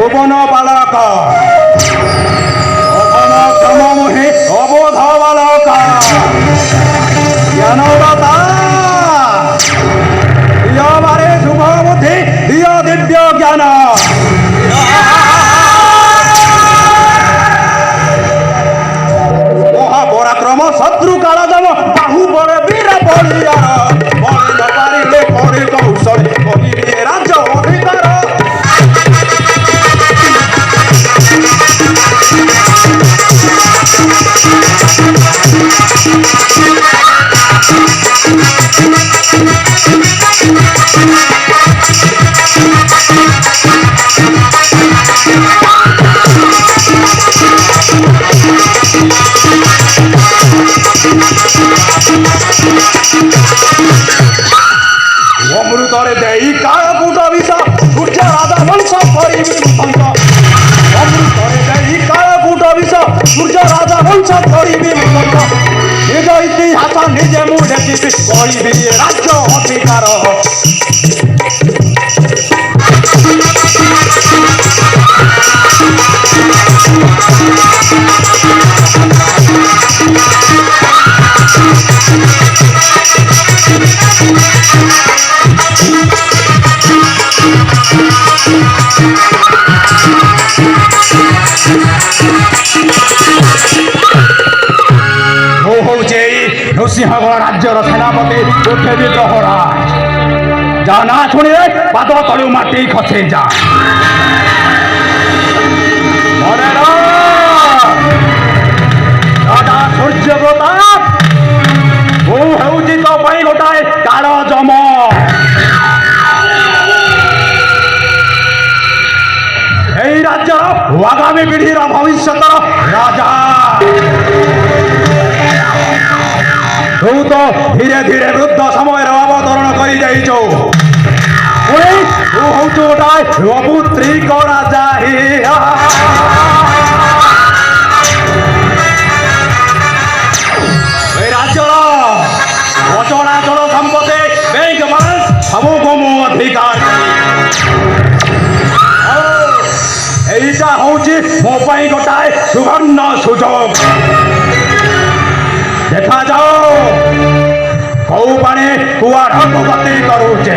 ভুবন বালক অধম ক্ষমমোহে অবোধ বালক জ্ঞানদাতা দিয়বারে শুভ বুদ্ধি দিয় দিব্য জ্ঞান মহাপরাক্রম শত্রু কালদম বাহু বড় বীর বলিয়ার বলে ন পারিলে করে কৌশলে করিবে রাজ্য অধিকার অমৃতরে দেই কাকুট বিষ সূর্য রাজা বংশ করিবি ধ্বংস অমৃতরে দেই কাকুট বিষ সূর্য রাজা বংশ করিবি ধ্বংস নিজ ইতিহাস নিজে মু লেখিবি করিবি রাজ্য অধিকার নৃসিংহগড় রাজ্যর সেনাপতি উঠে বিগ্রহরাজ যা না শুনিলে পাদ তলু মাটি খসে যা রাজা সূর্য প্রতাপ ମୁଁ ହେଉଛି ତୋ ପାଇଁ ଗୋଟାଏ କାଳ ଜମ এই রাজ্যର ଆଗାମୀ ପିଢ଼ିର ଭବିଷ୍ୟତର ରାଜା ତୁ ତ ଧୀରେ ଧୀରେ ବୃଦ୍ଧ ସମୟରେ ଅବତରଣ କରିଯାଇଛୁ ପୁଣି ତୁ ହଉଛୁ ଗୋଟାଏ ଅପୁତ୍ରିକ ରାଜା এই রাজ্যର অচଳାচଳ ସମ୍ପତ୍ତି ବ୍ୟାଙ୍କ ବାଲାନ୍ସ ସବୁକୁ ମୁଁ ଅଧିକାର এইটা ହଉଛି ମୋ ପାଇଁ ଗୋଟାଏ ସୁବର୍ଣ୍ଣ ସୁଯୋଗ ଦେଖାଯାଉ କୋଉ ପାଣି କୁଆଡ଼କୁ ଗତି କରୁଛେ